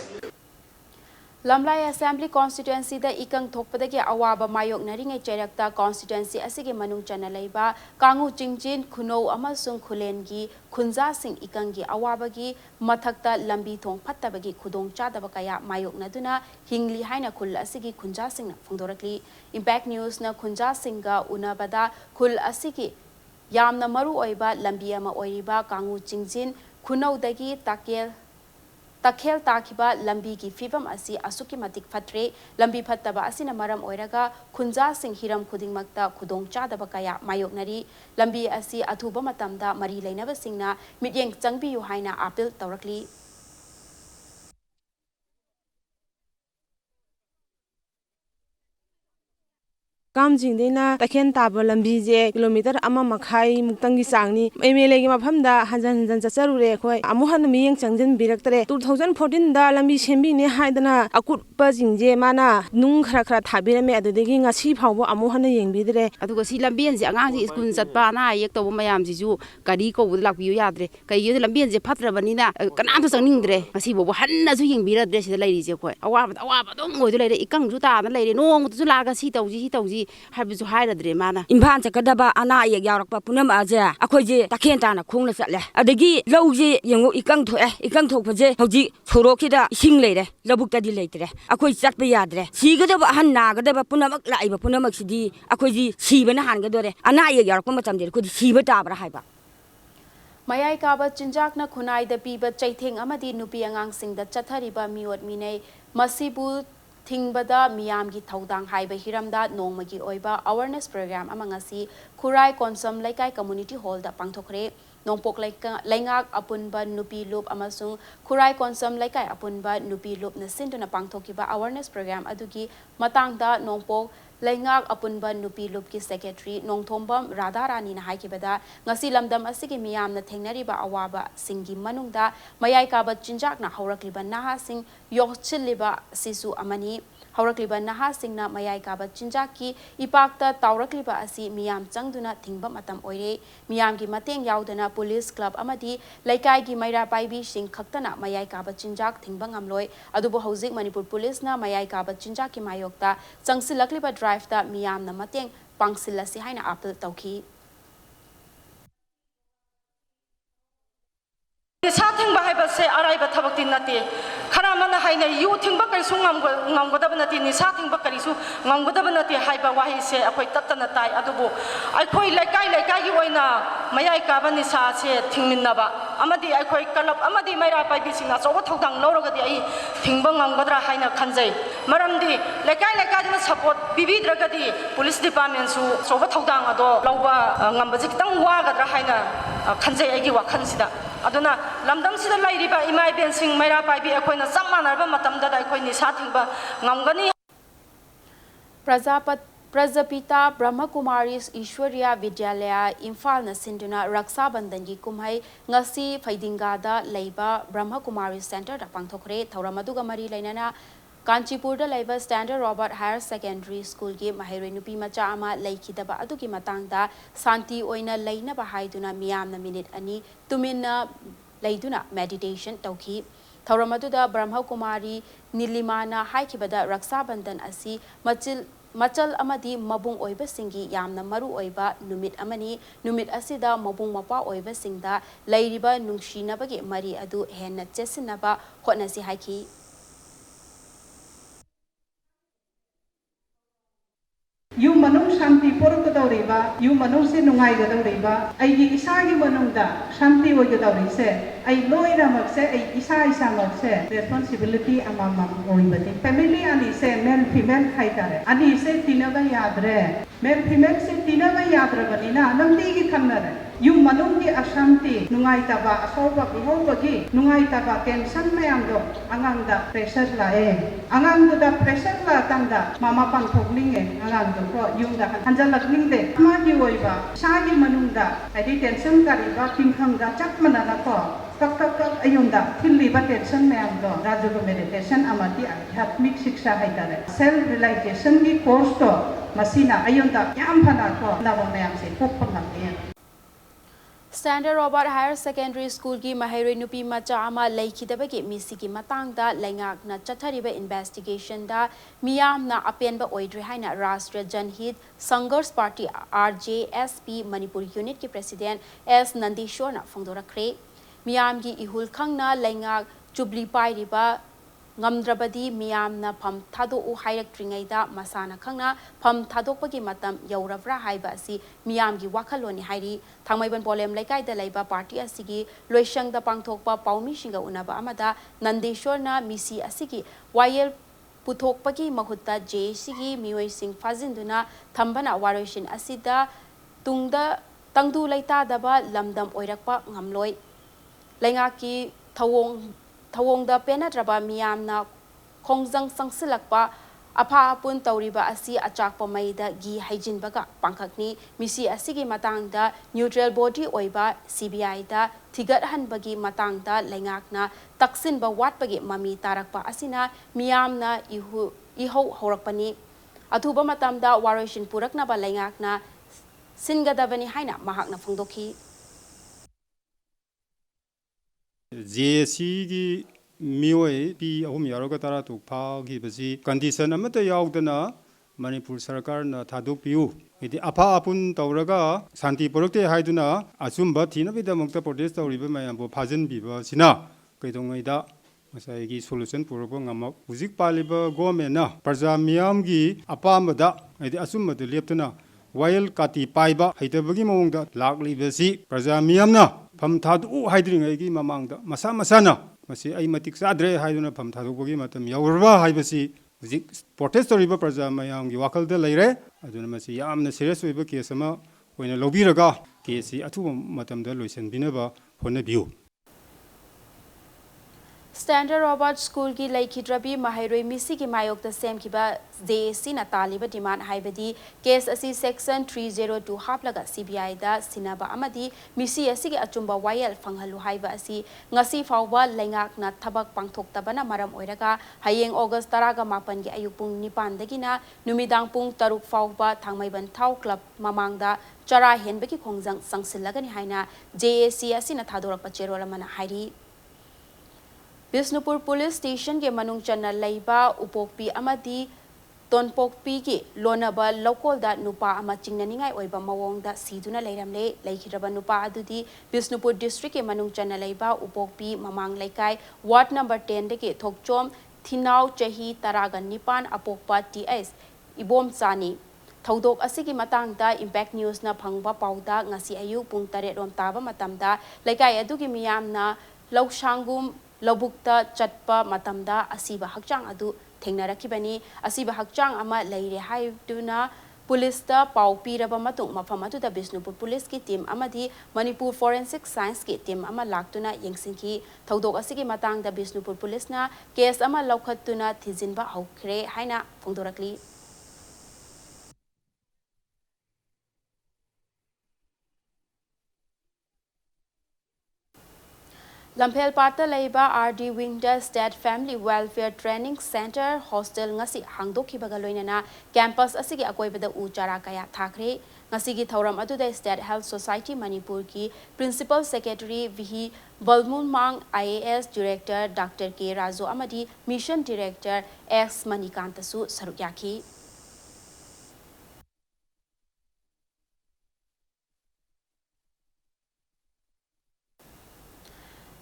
ꯂꯝꯂꯥꯏ ꯑꯦꯁꯦꯝꯕ꯭ꯂꯤ ꯀꯣꯟꯁꯇꯤꯇ꯭ꯌꯨꯑꯦꯟꯁꯤꯗ ꯏꯀꯪ ꯊꯣꯛꯄꯗꯒꯤ ꯑꯋꯥꯕ ꯃꯥꯌꯣꯛꯅꯔꯤꯉꯩ ꯆꯩꯔꯛꯇ ꯀꯣꯟꯁꯇꯤꯇ꯭ꯌꯨꯑꯦꯟꯁꯤ ꯑꯁꯤꯒꯤ ꯃꯅꯨꯡ ꯆꯟꯅ ꯂꯩꯕ ꯀꯥꯡꯉꯨ ꯆꯤꯡꯆꯤꯟ ꯈꯨꯅꯧ ꯑꯃꯁꯨꯡ ꯈꯨꯂꯦꯟꯒꯤ ꯈꯨꯟꯖꯥꯁꯤꯡ ꯏꯀꯪꯒꯤ ꯑꯋꯥꯕꯒꯤ ꯃꯊꯛꯇ ꯂꯝꯕꯤ ꯊꯣꯡ ꯐꯠꯇꯕꯒꯤ ꯈꯨꯗꯣꯡꯆꯥꯗꯕ ꯀꯌꯥ ꯃꯥꯌꯣꯛꯅꯗꯨꯅ ꯍꯤꯡꯂꯤ ꯍꯥꯏꯅ ꯈꯨꯜ ꯑꯁꯤꯒꯤ ꯈꯨꯟꯖꯥꯁꯤꯡꯅ ꯐꯣꯡꯗꯣꯔꯛꯂꯤ ꯏꯝꯄꯦꯛ ꯅ꯭ꯌꯨꯁꯅ ꯈꯨꯟꯖꯥꯁꯤꯡꯒ ꯎꯅꯕꯗ ꯈꯨꯜ ꯑꯁꯤꯒꯤ ꯌꯥꯝꯅ ꯃꯔꯨꯑꯣꯏꯕ ꯂꯝꯕꯤ ꯑꯃ ꯑꯣꯏꯔꯤꯕ ꯀꯥꯡꯉꯨ ꯆꯤꯡꯆꯤꯟ ꯈꯨꯅꯧꯗꯒꯤ ꯇꯈꯦꯜ ꯇꯥꯈꯤꯕ ꯂꯝꯕꯤꯒꯤ ꯐꯤꯕꯝ ꯑꯁꯤ ꯑꯁꯨꯛꯀꯤ ꯃꯇꯤꯛ ꯐꯠꯇ꯭ꯔꯦ ꯂꯝꯕꯤ ꯐꯠꯇꯕ ꯑꯁꯤꯅ ꯃꯔꯝ ꯑꯣꯏꯔꯒ ꯈꯨꯟꯖꯥꯁꯤꯡ ꯍꯤꯔꯝ ꯈꯨꯗꯤꯡꯃꯛꯇ ꯈꯨꯗꯣꯡꯆꯥꯗꯕ ꯀꯌꯥ ꯃꯥꯌꯣꯛꯅꯔꯤ ꯂꯝꯕꯤ ꯑꯁꯤ ꯑꯊꯨꯕ ꯃꯇꯝꯗ ꯃꯔꯤ ꯂꯩꯅꯕꯁꯤꯡꯅ ꯃꯤꯠꯌꯦꯡ ꯆꯪꯕꯤꯌꯨ ꯍꯥꯏꯅ ꯑꯄꯤꯜ ꯇꯧꯔꯛꯂꯤ ꯀꯥꯝꯖꯤꯡꯗꯩꯅ ꯇꯈꯦꯜ ꯇꯥꯕ ꯂꯝꯕꯤꯁꯦ ꯀꯤꯂꯣꯃꯤꯇꯔ 1.5 ꯃꯨꯛꯇꯪꯒꯤ ꯆꯥꯡꯅꯤ MLAꯒꯤ ꯃꯐꯝꯗ ꯍꯟꯖꯟ ꯆꯠꯆꯔꯨꯔꯦ ꯑꯩꯈꯣꯏ ꯑꯃꯨꯛ ꯍꯟꯅ ꯃꯤꯠꯌꯦꯡ ꯆꯪꯖꯟꯕꯤꯔꯛꯇ꯭ꯔꯦ 2014ꯗ ꯂꯝꯕꯤ ꯁꯦꯝꯕꯤꯅꯦ ꯍꯥꯏꯗꯅ ꯑꯀꯨꯠꯄꯁꯤꯡꯁꯦ ꯃꯥꯅ ꯅꯨꯡ ꯈꯔ ꯊꯥꯕꯤꯔꯝꯃꯦ ꯑꯗꯨꯗꯒꯤ ꯉꯁꯤ ꯐꯥꯎꯕ ꯑꯃꯨꯛ ꯍꯟꯅ ꯌꯦꯡꯕꯤꯗ꯭ꯔꯦ ꯑꯗꯨꯒ ꯁꯤ ꯂꯝꯕꯦꯟꯁꯦ ꯑꯉꯥꯡꯁꯤ ꯁ꯭ꯀꯨꯜ ꯆꯠꯄ ꯑꯅꯥ ꯑꯌꯦꯛ ꯇꯧꯕ ꯃꯌꯥꯝꯁꯤꯁꯨ ꯒꯥꯔꯤ ꯀꯧꯕꯗ ꯂꯥꯛꯄꯤꯌꯨ ꯌꯥꯗ꯭ꯔꯦ ꯀꯩꯒꯤꯅꯣ ꯂꯝꯕꯦꯟꯁꯦ ꯐꯠꯇ꯭ꯔꯕꯅꯤꯅ ꯀꯅꯥꯝꯇ ꯆꯪꯅꯤꯡꯗ꯭ꯔꯦ ꯉꯁꯤꯐꯥꯎꯕ ꯍꯟꯅꯁꯨ ꯌꯦꯡꯕꯤꯔꯗ꯭ꯔꯦ ꯁꯤꯗ ꯂꯩꯔꯤꯁꯦ ꯑꯩꯈꯣꯏ ꯑꯋꯥꯕꯗ ꯑꯋꯥꯕ ꯑꯗꯨꯝ ꯑꯣꯏꯗ ꯂꯩꯔꯦ ꯏꯀꯪꯁꯨ ꯇꯥꯗꯅ ꯂꯩꯔꯦ ꯅꯣꯡꯃꯇꯁꯨ ꯂꯥꯛꯑꯒ ꯁꯤ ꯇꯧꯁꯤ ꯍꯥꯏꯕꯁꯨ ꯍꯥꯏꯔꯗ꯭ꯔꯦ ꯃꯥꯅ ꯏꯝꯐꯥꯜ ꯆꯠꯀꯗꯕ ꯑꯅꯥ ꯑꯌꯦꯛ ꯌꯥꯎꯔꯛꯄ ꯄꯨꯝꯅꯃꯛꯁꯦ ꯑꯩꯈꯣꯏꯁꯦ ꯇꯈꯦꯜ ꯇꯥꯅ ꯈꯣꯡꯅ ꯆꯠꯂꯦ ꯑꯗꯒꯤ ꯂꯧꯁꯦ ꯌꯦꯡꯉꯨ ꯏꯀꯪ ꯊꯣꯛꯑꯦ ꯏꯀꯪ ꯊꯣꯛꯄꯁꯦ ꯍꯧꯖꯤꯛ ꯁꯣꯔꯣꯛꯁꯤꯗ ꯏꯁꯤꯡ ꯂꯩꯔꯦ ꯂꯧꯕꯨꯛꯇꯗꯤ ꯂꯩꯇ꯭ꯔꯦ ꯑꯩꯈꯣꯏ ꯆꯠꯄ ꯌꯥꯗ꯭ꯔꯦ ꯁꯤꯒꯗꯕ ꯑꯍꯟ ꯅꯥꯒꯗꯕ ꯄꯨꯝꯅꯃꯛ ꯂꯥꯛꯏꯕ ꯄꯨꯝꯅꯃꯛꯁꯤꯗꯤ ꯑꯩꯈꯣꯏꯗꯤ ꯁꯤꯕꯅ ꯍꯥꯟꯒꯗꯣꯔꯦ ꯑꯅꯥ ꯑꯌꯦꯛ ꯌꯥꯎꯔꯛꯄ ꯃꯇꯝꯗ ꯑꯩꯈꯣꯏꯗꯤ ꯁꯤꯕ ꯇꯥꯕ꯭ꯔꯥ ꯍꯥꯏꯕ ꯃꯌꯥꯏ ꯀꯥꯕ ꯆꯤꯟꯖꯥꯛꯅ ꯈꯨꯟꯅꯥꯏꯗ ꯄꯤꯕ ꯆꯩꯊꯦꯡ ꯑꯃꯗꯤ ꯅꯨꯄꯤ ꯑꯉꯥꯡꯁꯤꯡꯗ ꯆꯠꯊꯔꯤꯕ ꯃꯤꯑꯣꯠ ꯃꯤꯅꯩ ꯃꯁꯤꯕꯨ ꯊꯤꯡꯕꯗ ꯃꯤꯌꯥꯝꯒꯤ ꯊꯧꯗꯥꯡ ꯍꯥꯏꯕ ꯍꯤꯔꯝꯗ ꯅꯣꯡꯃꯒꯤ ꯑꯣꯏꯕ ꯑꯋꯥꯔꯅꯦꯁ ꯄ꯭ꯔꯣꯒ꯭ꯔꯥꯝ ꯑꯃ ꯉꯁꯤ ꯈꯨꯔꯥꯏ ꯀꯣꯟꯁꯝ ꯂꯩꯀꯥꯏ ꯀꯝꯃꯨꯅꯤꯇꯤ ꯍꯣꯜꯗ ꯄꯥꯡꯊꯣꯛꯈ꯭ꯔꯦ ꯅꯣꯡꯄꯣꯛ ꯂꯩꯉꯥꯛ ꯑꯄꯨꯟꯕ ꯅꯨꯄꯤ ꯂꯨꯞ ꯑꯃꯁꯨꯡ ꯈꯨꯔꯥꯏ ꯀꯣꯟꯁꯝ ꯂꯩꯀꯥꯏ ꯑꯄꯨꯟꯕ ꯅꯨꯄꯤ ꯂꯨꯞꯅ ꯁꯤꯟꯗꯨꯅ ꯄꯥꯡꯊꯣꯛꯈꯤꯕ ꯑꯋꯥꯔꯅꯦꯁ ꯄ꯭ꯔꯣꯒ꯭ꯔꯥꯝ ꯑꯗꯨꯒꯤ ꯃꯇꯥꯡꯗ ꯅꯣꯡꯄꯣꯛ ꯂꯩꯉꯥꯛ ꯑꯄꯨꯟꯕ ꯅꯨꯄꯤ ꯂꯨꯞꯀꯤ ꯁꯦꯀ꯭ꯔꯦꯇꯔꯤ ꯅꯣꯡꯊꯣꯝꯕꯝ ꯔꯥꯙꯥꯔꯥꯅꯤꯅ ꯍꯥꯏꯈꯤꯕꯗ ꯉꯁꯤ ꯂꯝꯗꯝ ꯑꯁꯤꯒꯤ ꯃꯤꯌꯥꯝꯅ ꯊꯦꯡꯅꯔꯤꯕ ꯑꯋꯥꯕꯁꯤꯡꯒꯤ ꯃꯅꯨꯡꯗ ꯃꯌꯥꯏ ꯀꯥꯕ ꯆꯤꯟꯖꯥꯛꯅ ꯍꯧꯔꯛꯂꯤꯕ ꯅꯍꯥꯁꯤꯡ ꯌꯣꯛꯁꯤꯜꯂꯤꯕ ꯑꯁꯤꯁꯨ ꯑꯃꯅꯤ ꯍꯧꯔꯛꯂꯤꯕ ꯅꯍꯥꯁꯤꯡꯅ ꯃꯌꯥꯏ ꯀꯥꯕ ꯆꯤꯟꯖꯥꯛꯀꯤ ꯏꯄꯥꯛꯇ ꯇꯥꯎꯔꯛꯂꯤꯕ ꯑꯁꯤ ꯃꯤꯌꯥꯝ ꯆꯪꯗꯨꯅ ꯊꯤꯡꯕ ꯃꯇꯝ ꯑꯣꯏꯔꯦ ꯃꯤꯌꯥꯝꯒꯤ ꯃꯇꯦꯡ ꯌꯥꯎꯗꯅ ꯄꯨꯂꯤꯁ ꯀ꯭ꯂꯕ ꯑꯃꯗꯤ ꯂꯩꯀꯥꯏꯒꯤ ꯃꯩꯔꯥ ꯄꯥꯏꯕꯤꯁꯤꯡ ꯈꯛꯇꯅ ꯃꯌꯥꯏ ꯀꯥꯕ ꯆꯤꯟꯖꯥꯛ ꯊꯤꯡꯕ ꯉꯝꯂꯣꯏ ꯑꯗꯨꯕꯨ ꯍꯧꯖꯤꯛ ꯃꯅꯤꯄꯨꯔ ꯄꯨꯂꯤꯁꯅ ꯃꯌꯥꯏ ꯀꯥꯕ ꯆꯤꯟꯖꯥꯛꯀꯤ ꯃꯥꯌꯣꯛꯇ ꯆꯪꯁꯤꯜꯂꯛꯂꯤꯕ ꯗ꯭ꯔꯥꯏꯚꯇ ꯃꯤꯌꯥꯝꯅ ꯃꯇꯦꯡ ꯄꯥꯡꯁꯤꯜꯂꯁꯤ ꯍꯥꯏꯅ ꯑꯥꯄꯤꯜ ꯇꯧꯈꯤ ꯅꯤꯁꯥ ꯊꯤꯡꯕ ꯍꯥꯏꯕꯁꯦ ꯑꯔꯥꯏꯕ ꯊꯕꯛꯇꯤ ꯅꯠꯇꯦ खरा मन हाइने यू थिंग करिसु ngamgadaba nati nisa थिंग करिसु ngamgadaba nati haiba wahi se अखोई तत्तना ताई अदुबो अखोई लेकाई की ओइना मयाई काबा निसा से थिंगमिन्नबा अमदी अखोई कलब अमदी मैरा पाइबी सिंगा चौबा थौदांग लौरगदि आई थिंगबा ngamgadra हाइना खनजै मरमदी लेकाई दना सपोर्ट बिबिद्रगदि पुलिस डिपार्टमेंट सु चौबा थौदांग अदो लौबा ngambaji खितंग वागद्रा हाइना खनजै आइगी वाखनसिदा अदुना लमदंगसिदा लाइरिबा इमाई बेनसिंग मैरा पाइबी अखोइना समानरबा मतमदा अखोइ निसा थिंगबा ngamगनी प्रजापिता ब्रह्मकुमारी ईश्वरिया विद्यालय इम्फाल सिंधुना रक्षा बंधन की कुमई ngasi फैदिंगादा लेबा ब्रह्मकुमारी सेंटर पांथोखरे थौरमदुगा मरी लेना कांचीपुर लेबा standard Robert higher secondary school की महैरोई नुपी मचा अमा लेखिदबा अदुगी मतंगदा शांति ओइना लेनबा हाइदुना मियामना मिनिट अनि तुमिना लेदुना मेडिटेशन तौखी थौरमदुदा ब्रह्मकुमारी नीलिमाना हाइखिबदा रक्षा बंधन असि मचल अमदी मबुंग ओइबा सिंगी यामना मरु ओइबा नुमित अमनी नुमित असिदा मबुंग मपा ओइबा सिंगदा लैरिबा नुंगशीनबगे मरी अदु हेन्ना चेसिनबा होटनसी हाइखी यू मनुंग शांति पोरकदौरेबा यू मनुंग से नुंगाइगदौरेबा आइगी इसागी मनुंगदा शांति ओइगदौरेसे आई लोइरामक से आई इसामक से रेस्पॉन्सिबिलिटी अमामम ओइबदि फैमिली अनि से मेल फीमेल खाइतारे अनि से तिनबा यादरे मेल फीमेल से तिनबा यादरबनिना नंदीगी खन्नरे यू मनुंग की अशांति नुंगाइताबा असौबा बिहोबगी नुंगाइताबा टेंशन मयामदो अंगांगदा प्रेशर लाए अंगांगदा प्रेशर ला तंदा मामा पांथोकलिंगे अंगांगदो को यूंगा हंजलकलिंगदे मागी ओइबा सागी मनुंगदा आदि टेंशन कारिबा किंखंगदा चकमनाना को कक अयुंदा थिल्लीबा टेंशन मयामदो राजुगो मेडिटेशन अमति आध्यात्मिक शिक्षा हाइतारे सेल्फ रियलाइजेशन की कोर्स तो मसीना अयुंदा याम फना को नव मयाम से कोपंगंगे standard Robert higher secondary school की महैरोई नुपी मचा अमा लेखिदबगे मिसी की मतंगदा लेंगाकना चथरिबा इन्वेस्टिगेशन दा मियामना अपेनबा ओइद्रे हाइना राष्ट्रीय जनहित संघर्ष पार्टी RJSP मणिपुर यूनिट के प्रेसिडेंट एस नंदीश्वरना फोंदोरखरे मियाम की इहुल खंगना लेंगाक चुबली पाइरिबा ngamdrabadi miyamna pham thado u hairactringayda masana khangna pham thadokpagi matam yaurabra haiba asi miyam gi wakhaloni hairi thangmaiban polem laikai da laiba party asigi loisang da pangthokpa paumi singa unaba amada nandeshwarna misi asigi YL puthokpagi mahutta JC gi mioi sing fazinduna thambana waroishin asida tungda tangdu laita daba lamdam oirakpa ngamloi lainga ki thawongda penatraba miyamna khongjang sangsilakpa apha apun tawriba asi achakpa maida gi haijinbaga pangkhakni misi asigi matangda neutral body oiba CBI da thigat hanbagi matangda lengakna taksinba watpagi mami tarakpa asina miyamna iho horakpani athuba matamda waroishin puraknaba lengakna singadabani haina mahakna phongdokhi JC की मियोई P अहुम यारोगा तारा तो फागी बसी condition अमत याउदना मणिपुर सरकार न थादुक PU इति अफा अपुन तौरगा शांति पुरक्ते हाइदुना अचुम्बा थिनबिदमक्ता protest तौरिबा मयामबो फाजन बिबा सिना कैदोंगैदा मसाइगी solution पुरबो ngam हुजिक पालिबा government प्रजा मियामगी अपामदा इति अचुम्बदो लेप्तना vial काती पाइबा हैतबगी मवंगदा लाक्लिबसी प्रजा मियामना फम थादु हाइद्रिंगैगी ममांगदा मसा मसाना मसी आई मतिक साद्रे हाइदुना फम थादुबगी मतम यावरबा हाइबसी हुजिक प्रोटेस्ट तौरिबा प्रजा मयामगी वाखलदा लैरे अदुना मसी यामना सीरियस ओइबा केस अमा ओइना लौबिरगा केसी अथुबा मतमदा लोइसनबिनबा होनबियु स्टैंडर्ड रॉबर्ट स्कूल की लेखिद्रबी महैरोई मिसी की मायोक द सेम किबा JC ना तालिबा डिमांड हाइबदी केस असी सेक्शन 302 हापलगा CBI दा सिनाबा अमदी मिसी असी के अचुम्बा YL फंगहलु हाइबा असी ngasi फाउबा लेंगाकना थबक पांथोक्तबना मरम ओइरगा हयेंग ऑगस्ट 19 की अयुक पुंग 9 दगिना नुमिदांग पुंग 3 फाउबा थांगमैबन थाउ क्लब ममांगदा चरा हेनबकी खोंजंग संगसिलगनी हाइना JAC असी ना थादोरक चेरोल मना हाइरी बिष्णुपुर पुलिस स्टेशन के मनुंग चन्ना लैबा उपोकपी अमदी Tonpokpi Lonaba local that Nupa ama Chinganingai Oiba Mawong that Siduna Layramle, Lakiraba Nupa Adudi, Bisnupur district Manung Chanalaiba, Upokpi, Mamang Laikai, Ward number 10 deke Tokchom, Tinau Chahi Taraga Nipan Apokpa TS, Ibom Sani. Thaudok asigi matangda Impact News na phangba pauda ngasi ayu pung 8 rom taba matamda laikai adugi miyamna laushangum lobukta chatpa matamda asiba hakchang adu thengnarakibani asiba hakchang ama leire haiduna police ta pau piraba matung mafam atuda Bisnupur police ki team amadi Manipur forensic science ki team ama laktuna yengsingki thaudok asigi matangda Bisnupur police na case ama laukhatuna thijinba haukre haina phongdorakli Lampel Pata Laiba RD Wingda State Family Welfare Training Center Hostel ngasi hangdokhibaga loinana campus asigi akoibada uchara kaya thakre ngasigi thauram aduda State Health Society Manipur ki Principal Secretary Vihi Balmun Mang IAS Director Dr. K Razo amadi Mission Director X Manikantasu sarukyaki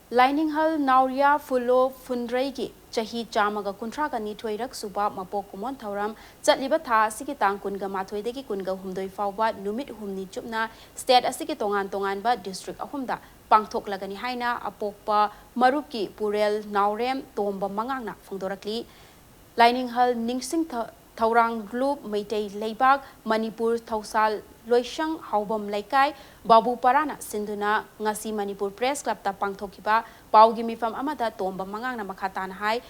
Lining Hall Nauria Fulo Fundraigi Chahi Chamaga Kuntraga Nitoirak Suba Mapokumon Tauram Zatliba Tha Siki Tang Kunga Mathoidegi Kunga Humdoi Fauba Numit Humni Chupna State Asiki Tongan Ba District Ahumda Pangthok Lagani Haina Apokpa Maruki Purel Naurem Tomba Mangangna Fungdorakli Lining Hall Ningsing Taurang Group Meitei Leibag Manipur Tausal Loishang Haubam Laikai Babu Parana Sinduna Ngasi Manipur Press Club ta Pangthokiba Paugi Mifam Amada Tomba Mangang na Makatan Hai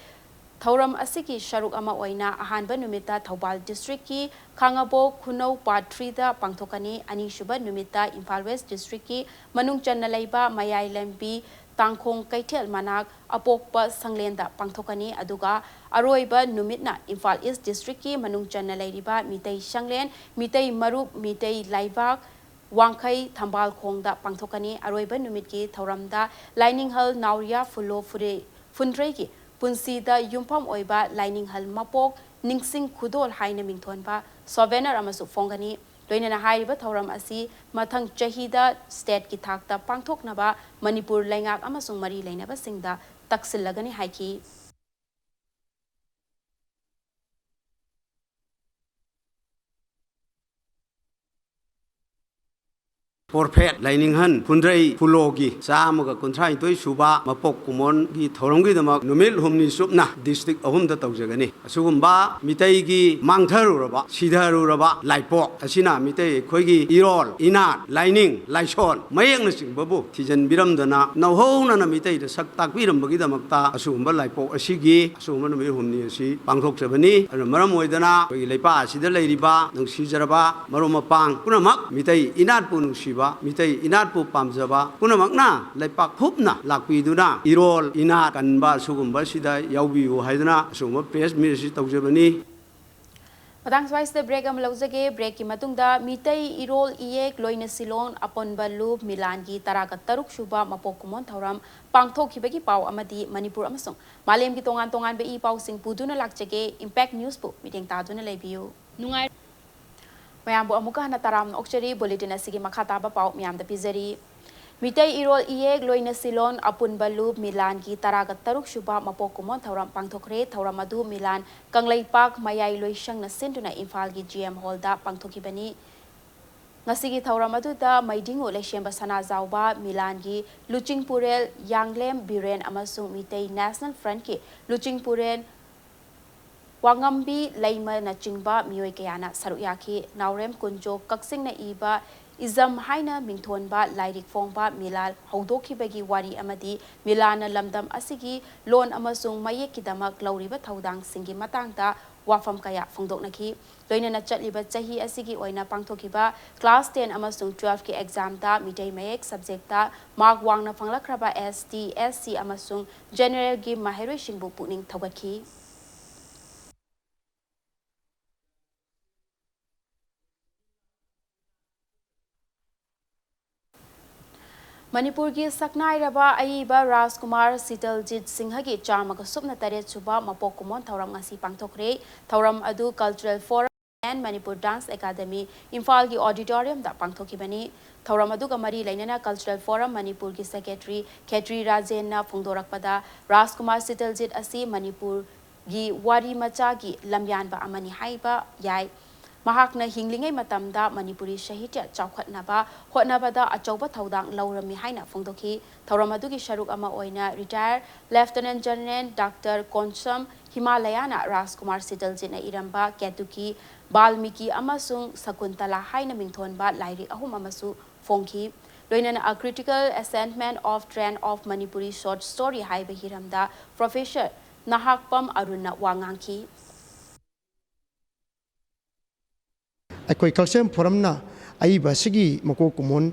Thauram Asiki Sharuk Ama Oina Ahanba Numita Thaubal District ki Khangabo Khunau Part 3 da Pangthokani Ani Shuba Numita Imphal West District ki Manung Channa Laiba Mayai Lembi Tangkhong Kaitel Manak Apokpa Sanglenda Pangthokani Aduga Aroiba Numitna Imphal East District ki Manung Channa Lairiba Mitei Shanglen Mitei Marup Mitei Laibak Wangkai Thambal Khongda Pangthokani Aroiba Numitki Thauramda Lining Hall Nauria Fulo Fure Fundregi Punsida Yumpam Oiba Lining Hall Mapok Ningsing Khudol Haina Mingthonba Sovener Amasu Fongani Loinana Haiba Thauram Asi Mathang Chahida State ki Thakta Pangthoknaba Manipur Laingak Amasung Mari Lainaba Singda Taksilagani Haiki Porpet Lining Han Kundrai Pulogi Samaga Kuntrai Toi Suba Mapok Kumon Gi Thorongi Damak Numil Humni Supna District Ahum da Taujagani Asugumba Mitei Gi Mangtharu Raba Sidharu Raba Laipok Asina Mitei Khoigi Irol Inat Lining Laishon Mayang Nasing Babu Tijan Biram Dana Nauho Nana Mitei the Saktak Biram Bagi Damakta Asugumba Laipok Asigi Asugumba Numil Humni Asi Pangthok Sabani Maram Moidana Lepa Sida Lairiba Nung Sijaraba Marumapang Punamak Mitei Inat Punung Mitei inat pu pamjaba punamakna laipak hupna lakpiduna irol inat kanba sugumba sida yaubiu haiduna sugumba press ministry tawjabani Madang Swice the break am lauzage break ki matungda Mitei irol iek loina silon upon balu Milangi taraga taruk shuba mapokumon thauram pangthokibagi pau amadi Manipur amasung malem ki tongan be I pau sing puduna lakjage Impact News pu meeting taduna lebiu nungai Mayambu amuka hana taram okchari bulletin asigi makhataba pau miyam da pizari Mitei irol iek loina silon apun balu Milan ki taraga taruk shuba mapokumon thauram pangthokre thauramadu Milan kanglaipak mayai loishang na sinduna Imphal gi GM Hall da pangthokibani ngasigi thauramadu da maidingo leshemba sana zawba Milan gi Luching Purel Yanglem Biren amasung Mitei National Front ki Luching Puren Wangambi Laima na Chingba Mioi Kayana Saruyaki Naurem Kunjo Kaksing na Iba Izam Haina Mingthonba Lairik Fongba Milal Haudokibagi Wari Amadi Milana Lamdam Asigi Lon Amasung Mayekidamak Lauriba Taudang Singi Matangda Wafam Kaya Fongdoknaki Loinana Chatliba Chahi Asigi Oina Pangtokiba Class 10 Amasung 12 ki exam da Mitei Mayek subject da Mark Wangna Fanglakraba ST SC Amasung General gi Maherwe Shingbu Puning Tawaki Manipur ki saknai raba aiba Rajkumar Sitaljit Singha ki charmaga supna tare chuba mapok kumon thauram ngasi pangthokre thauram adu Cultural Forum and Manipur Dance Academy Imphal ki auditorium da pangthokibani thauram adu ka mari lainana Cultural Forum Manipur ki secretary Khetri Rajen na phungdorakpada Rajkumar Sitaljit asi Manipur gi wari macha gi lamyan ba amani haiba yai Mahakna hinglingai matamda Manipuri Sahitya chawkhatnaba hotnabada achauba thaudang laurami haina phongdoki thauramadu gi sharuk ama oina retired Lieutenant General Dr. Konsam Himalayana Rajkumar Sitaljina iramba Ketuki Balmiki amasung Sakuntala haina mingthonba lairi ahum amasu phongki loinana a critical assessment of trend of Manipuri short story haiba hiramda Professor Nahakpam Aruna Wangangki ꯑꯩꯈꯣꯏ cultural ꯐꯣꯔꯝꯅ ꯑꯏꯕ ꯑꯁꯤꯒꯤ ꯃꯀꯣꯛ ꯀꯨꯝꯑꯣꯟ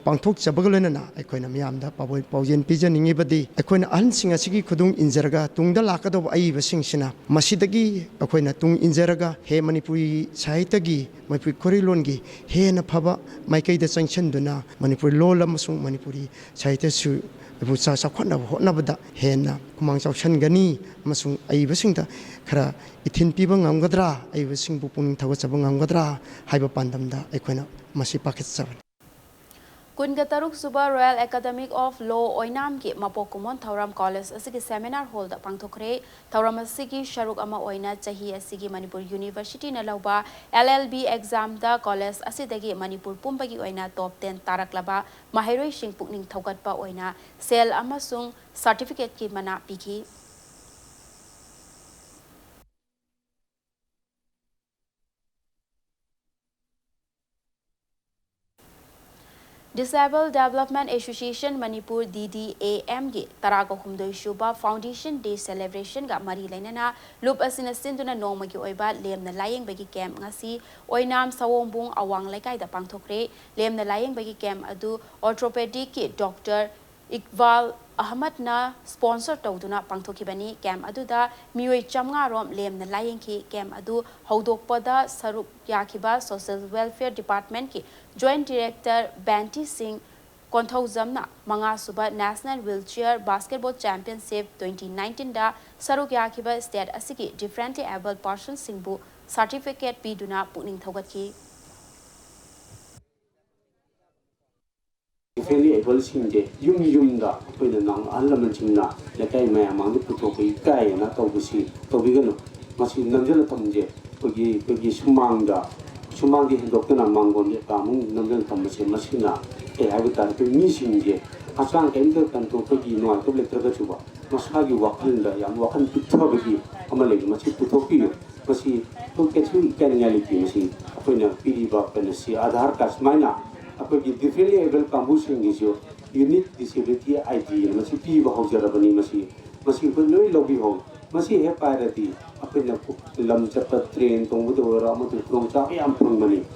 ꯄꯥꯡꯊꯣꯛꯆꯕꯒ ꯂꯣꯏꯅꯅ ꯑꯩꯈꯣꯏꯅ ꯃꯤꯌꯥꯝꯗ ꯄꯥꯎꯖꯦꯜ ꯄꯤꯖꯅꯤꯡꯉꯤꯕꯗꯤ ꯑꯩꯈꯣꯏꯅ ꯑꯍꯟꯁꯤꯡ ꯑꯁꯤꯒꯤ ꯈꯨꯗꯨꯡ ꯏꯟꯖꯔꯒ ꯇꯨꯡꯗ ꯂꯥꯛꯀꯗꯧꯕ ꯑꯏꯕꯁꯤꯡꯁꯤꯅ ꯃꯁꯤꯗꯒꯤ ꯑꯩꯈꯣꯏꯅ ꯇꯨꯡ ꯏꯟꯖꯔꯒ ꯃꯅꯤꯄꯨꯔꯤ ꯁꯥꯍꯤꯇ꯭ꯌꯒꯤ ꯃꯅꯤꯄꯨꯔꯤ ꯈꯨꯠꯏꯔꯣꯟꯒꯤ ꯍꯦꯟꯅ ꯐꯕ ꯃꯥꯏꯀꯩꯗ ꯆꯪꯁꯤꯟꯗꯨꯅ ꯃꯅꯤꯄꯨꯔꯤ ꯂꯣꯜ ꯑꯃꯁꯨꯡ ꯃꯅꯤꯄꯨꯔꯤ ꯁꯥꯍꯤꯇ꯭ꯌꯁꯨ ꯆꯥꯎꯈꯠꯅꯕ ꯍꯣꯠꯅꯕꯗ ꯍꯦꯟꯅ ꯈꯨꯃꯥꯡ ꯆꯥꯎꯁꯟꯒꯅꯤ ꯑꯃꯁꯨꯡ ꯑꯏꯕꯁꯤꯡꯗ ꯈꯔ ꯏꯊꯤꯟ ꯄꯤꯕ ꯉꯝꯒꯗ꯭ꯔꯥ ꯑꯏꯕꯁꯤꯡꯕꯨ ꯄꯨꯛꯅꯤꯡ ꯊꯧꯒꯠꯆꯕ ꯉꯝꯒꯗ꯭ꯔꯥ ꯍꯥꯏꯕ ꯄꯥꯟꯗꯝꯗ ꯑꯩꯈꯣꯏꯅ ꯃꯁꯤ ꯄꯥꯏꯈꯠꯆꯕꯅꯤ Kunga Taruk Suba Royal Academic of Law Oinam ki Mapokumon Thauram College asigi seminar hall da pangthokre Thauram asigi Sharuk ama oina chahi asigi Manipur University na lauba LLB exam da college asidagi Manipur pumbagi oina top 10 taraklaba Mahiroi Sing pukning thaugatpa oina sel amasung certificate ki mana piki Disabled Development Association Manipur DDAM gi Taraga Humdoi Shuba Foundation Day Celebration ga mari lainana loop asina sinduna noma gi oiba lemna layeng bagi camp ngasi oinam sawongbung awang laikai da pangthokre lemna layeng bagi camp adu orthopedic ki Dr. Iqbal Ahmad na sponsor tawduna pangthokibani camp adu da mioi chamnga rom lemna layeng ki camp adu haudokpada saruk yakiba Social Welfare Department ki Joint Director Banti Singh Konthauzamna Manga Suba National Wheelchair Basketball Championship 2019 da saruk yakiba state asigi differently able person singbu certificate piduna pukning thaugatki Differently able singje yum da pwede nang alaman singna lekai maya mangi putoki kai na tawbusi tawbigano masi namjala tamje pagi sumang di dokter na mangon de kamu namjala tamse masina habitar pe mi singje asang kemde kanto pagi no to lekter ga chuba masagi wakin da yam wakan putobagi amale masi putoki masi to kechu kangali masi apna pidi ba pensi aadhar card maina apagi differently able kambusing isyo unique disability ID masi pi ba hojara bani masi ko loi lobby ho masi he parati apna lam chapta train tong do ramu tong cha yam phung mani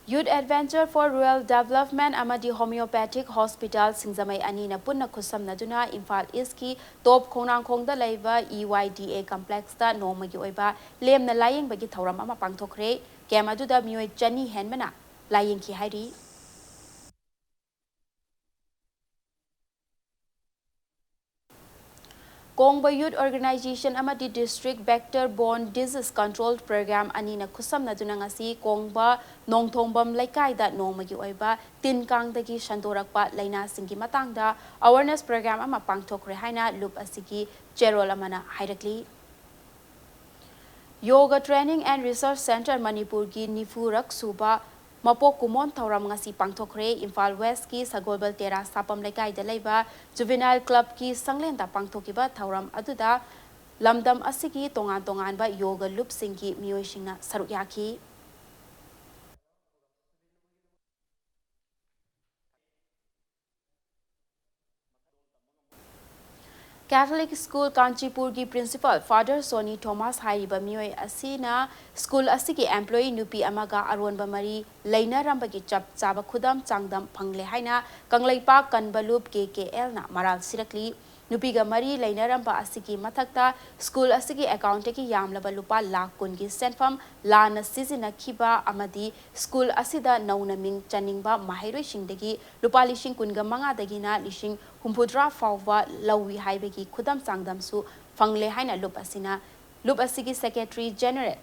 Youth Adventure for Rural Development Amadi Homeopathic Hospital Singzamai Anina Punna Kusam Naduna Imphal East ki Top Khongnang Khongda Laiba EYDA Complex da Nomagi Oiba Lemna Layeng bagi Thauram ama pangthokre Kemadu da Mioi Chani Henmana Layeng ki hairi Kongba Youth Organization amadi District Vector Borne Disease Control Program anina kusam na dunangasi Kongba Nongthongbam Laikai da Nomagi Oiba Tinkang dagi Shandorakpa Laina Singi Matangda Awareness Program ama pangthokre haina loop asigi Cherol amana hairakli Yoga Training and Research Center Manipur gi Nifurak Suba Mapok Kumon Thauram ngasi pangthokre Imphal West ki Sagolbal Tera Sapam Laikai da Laiba Juvenile Club ki Sanglenda pangthokiba Thauram aduda Lamdam asigi tongan ba yoga loop singki mioi singna saruk yaki Catholic School Kanchipur ki principal Father Soni Thomas haiba mioi asina school asigi employee nupi amaga aronba mari leina rambagi chap chaba khudam changdam phangle haina kanglaipa kanbalup KKL na maral sirakli Nupiga mari lainaramba asigi mathakta school asigi account ki yamlaba lupa lakh kun gi senfam lana sizina khiba amadi school asida nauna ming chaningba mahairoi singdagi lupa lishing kunga manga dagina lishing humpudra fawwa lawi haibegi khudam sangdamsu fangle haina lup asigi secretary general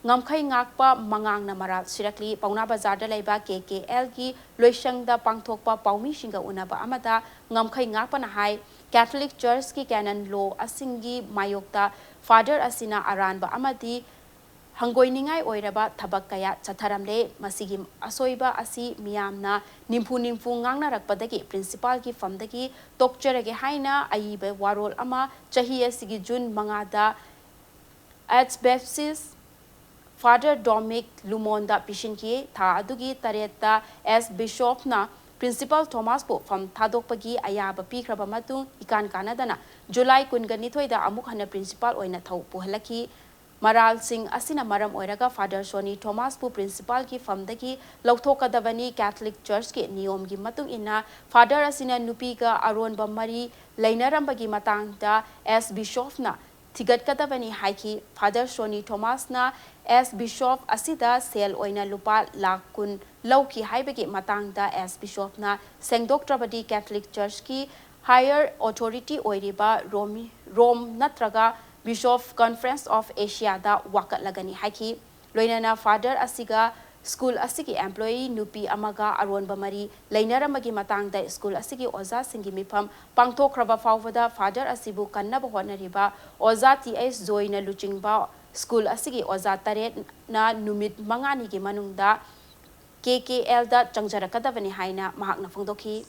ngamkhai ngakpa mangang na maral sirakli pauna bazar da laiba KKL gi loisangda pangthokpa paumi singa unaba amada ngamkhai ngakpa na hai Catholic Church ki canon law asingi mayokta father asina aranba amadi hangoiningai oiraba thabak kaya chatharamle masigi asoiba asi miyamna nimfu ngangna rakpadagi principal ki famdagi tokcherege haina aibe warol ama chahi asigi June mangada Archbishop Father Dominic Lumonda Pishinki Tha Adugi Tareta as Bishop na Principal Thomas Po from Thadokpagi Ayaba Pikraba Matung Ikan Kanadana July Kunganithoida Amuk Hana Principal Oina Thau Puhalaki Maral Singh Asina Maram Oiraga Father Soni Thomas Po Principal ki famdagi Lautokadavani Catholic Church ki Niyom gi Matung Ina Father Asina Nupiga Aron Bamari Lainarambagi Matangda as Bishop na Tigat Katavani Haiki Father Soni Thomas na as Bishop Asida Sel Oina Lupa Lakun Lauki Haibegi Matangda as Bishop na Sengdok Trabadi Catholic Church ki Higher Authority Oiriba Rome Natraga Bishop Conference of Asia da Wakat Lagani Haiki Loinana Father Asiga School Asigi Employee Nupi Amaga Aron Bamari Lainaramagi Matangda School Asigi Oza Singi Mipam Pangtok Raba Fawada Father Asibu Kannaba Honariba Oza TS Zoina Luchingba School Asigi Oza Taret na Numit Mangani gi Manungda KKL da Changjarakadavani Haina Mahakna Fungdoki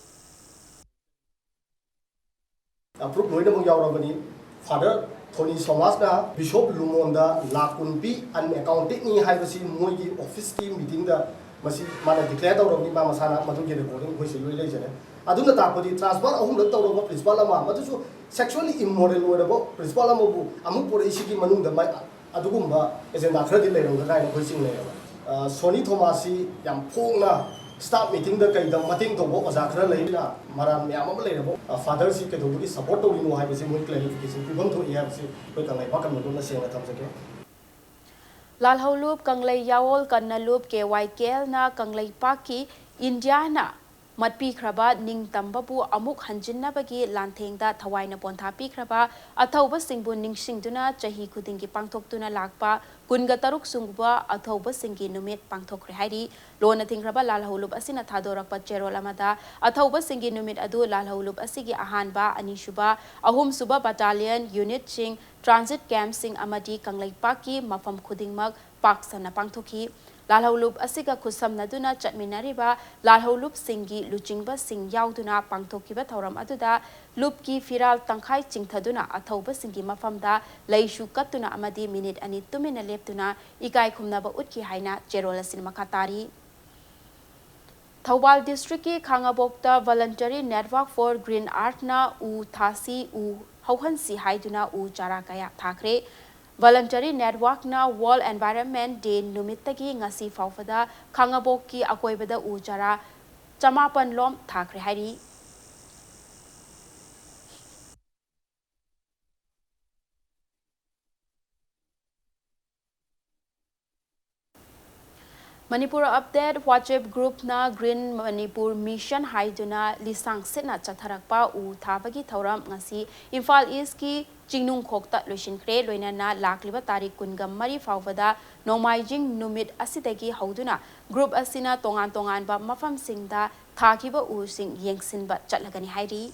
Approve Noida Muyawrabani Father Tony Thomas na Bishop Lumonda Lakunpi an accounting ni haibasi moigi office ki meeting da masi mana declare tawrabni ma masana madu ge recording hoi se loi lei jane aduna tapodi transfer ahum la tawraba principal ama madu sexually immoral oirabo principal ama bu amuk pore isi ki manung da mai adugumba agenda khadi lei rong da hoi sing lei Sony Thomas si yam phongna staff meeting da kai da mating to bo oza khara lei na maram yam am lei rabo father si ke do support to no haibasi mo clarification pibam to ya si koi kangai pakam no na senga thamjake Lalhaulup Kanglai Yawol Kannalup KYKL na Kanglai Paki India na Matpi Kraba Ning Tambabu Amuk Hanjinna Bagi Lantengda Tawaina Pontapi Kraba Athauba Singbu Ning Singduna Chahi Kudingi Pangtok Tuna Lakpa Kunga Taruk Sungba Athauba Singi Numit Pangtok Rehari Lona Tingraba Lalhaulup Asina Thadorakpa Chero Lamada Athauba Singi Numit Adu Lalhaulup Asigi Ahanba Anishuba Ahum Suba Battalion Unit Ching Transit Camp Sing Amadi Kanglai Paki Mafam Kudingmak Paksana Pangtoki Lalhaulup Asiga Kusam Naduna Chatminariba Lalhaulup Singi Luchingba Sing Yauduna Pangtokiba Tauram Aduda Lupki Firal Tangkai Chingtaduna Athauba Singi Mafamda Laishu Katuna Amadi Minute Ani Tumina Leptuna Ikai Kumnaba Utki Haina Cherola Sinmakatari Thawal District ki Khangabokta Voluntary Network for Green Art na U Thasi U Hauhansi Haiduna U Charakaya Thakre Voluntary Network na World Environment Day Numitagi Ngasi Fawfada Khangabokki Akoibada U Chara Chamapan Lom Thakre Hari Manipur Update WhatsApp Group na Green Manipur Mission Haiduna Lisang Sitna Chatharakpa U Thabagi Thauram Ngasi Imphal East ki Chingnung Khokta Luishinkre Loinana Lakliba Tarik Kungam Mari Fawada Nomaijing Numit Asidagi Hauduna Group Asina Tongan Tongan Ba Mafam Singda Thakiba U Sing Yengsin Ba Chatlagani Hairi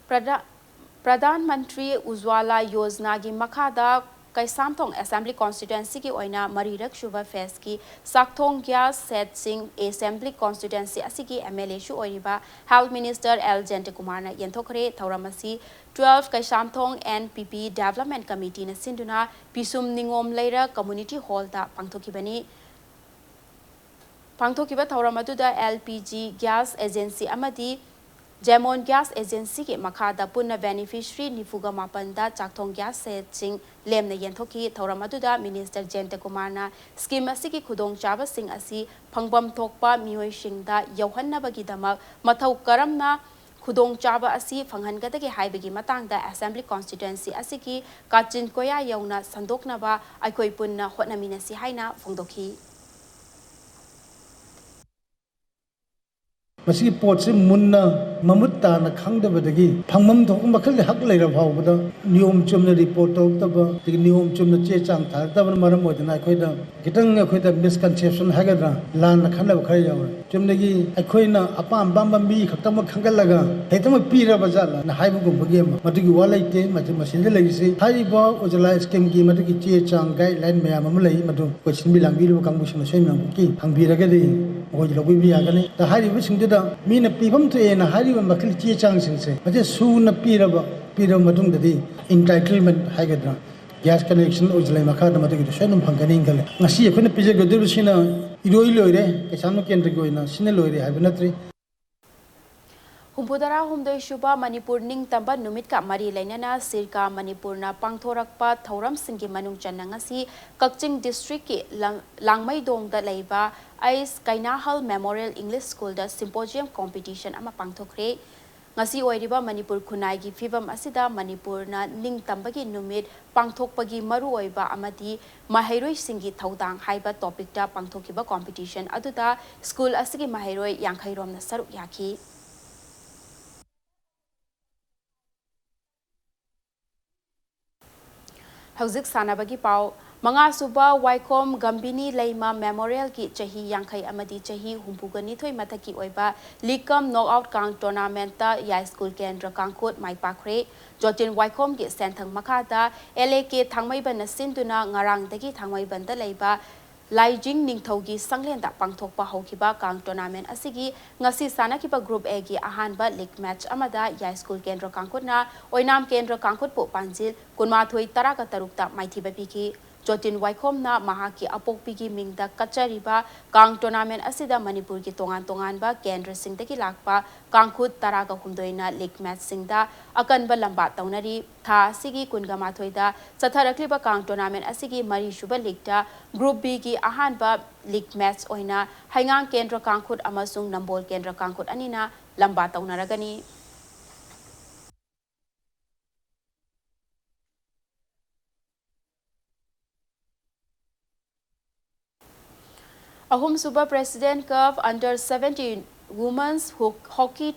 Pradhan Mantri Ujwala Yojana gi Makhada Kaisamthong Assembly Constituency ki oina Marirak Shuva Fest ki Sakthong Gya Set Singh Assembly Constituency asigi MLA shu oiriba Health Minister L Jente Kumar na yenthokre thauramasi 12 Kaisamthong NPP Development Committee na sinduna Pisum Ningom Leira Community Hall da pangthokibani Pangthokiba thauramatuda LPG Gas Agency amadi Jamon Gas Agency ki makada punna beneficiary nifuga mapanda chakthong gas setting lemna yenthoki thoramaduda Minister Jente Kumarna scheme asiki khudong chaba sing asi phangbam thokpa mioi singda yauhanna bagidamak mathau karamna khudong chaba asi phanghangadagi haibagi matangda Assembly Constituency asiki kachin koya yauna sandoknaba aikoi punna hotnaminasi haina phongdokhi Masih pot से मुन्ना ममुत्ता न खंगदबदगी फंगमम थोक मखल हक लेरा फावबदा नियम Chumna report तब नियम चुमना चे चांग था तब मरम मोदना अखोइदा खितंग अखोइदा मिसकंसेप्शन हागद्रा लान खनब खय याव चुमनगी अखोइना अपाम बम मी खतम खंगलगा हेतम पीरा बजाला न हाइबगुंबगी मदुगी वालाइते मसिन लेगिसे हाइबा उजला स्कीम की मदुगी चे चांग गाइडलाइन मयाम अमलई मदु क्वेश्चन बि लांबिरो कांगबुसम सोइम की हंगबिरगदि ओइ लबि यागने द हाइबि सिंगदा मीना पीफम थोएना हारिबा मखल चे चांग सिंसे मजे सुना पीरब मदुंगदि इंटाइटलमेंट हाइगद्रा गैस कनेक्शन उजलाई मखादा मदुगी सोइनम फंगनी गले ngasi अखोना पिजगदुरसिना इरोइ लोइरे केसानो केंद्र गोइना सिने लोइरे हाइबा नत्रि Humpudara humdoi shuba Manipur ning tamba numit ka mari lainana sirka Manipur na pangthorakpa thauram singi manung chanangasi Kakching district ki langmai dong da leiba ais Kainahal Memorial English School da symposium competition ama pangthokre ngasi oiriba Manipur khunai gi fibam asida Manipur na ning tamba gi numit pangthokpagi maru oiba amadi mahairoi singi thaudang haiba topic da pangthokiba competition aduda school asigi mahairoi yankhairom na saruk yaki Hauzik sanabagi pau manga suba Waikom Gambini Leima Memorial ki chahi yankhai amadi chahi humpugani thoi mathaki oiba Likam knockout kang tournament ta ya school kendra kangkhot mai pakre Jotin Waikom ki senthang makada LAK thangmai ban sinduna ngarang dagi thangmai ban da leiba Laijing Ningthogi Sanglenda Pangthokpa Hokiba Kang Tournament Asigi Ngasi Sanakiba Group A gi Ahanba League Match Amada Ya School Kendra Kangkutna Oinam Kendra Kangkut Po Panjil Kunmathoi Taraka Tarukta Maithiba Piki Jotin Waikom na Mahaki Apokpigi Mingda Kachariba Kang Tournament Asida Manipur ki tongan ba Kendra Singdagi Lakpa Kangkut Taraga Humdoina League Match Singda Akanba Lamba Taunari Tha Sigi Kungamathoida Satharakliba Kang Tournament Asigi Mari Shuba League Group B ki Ahanba League Match Oina Haingang Kendra Kangkut Amasung Nambol Kendra Kangkut Anina Lamba Taunaragani Ahum Suba President Cup Under 17 Women's Hockey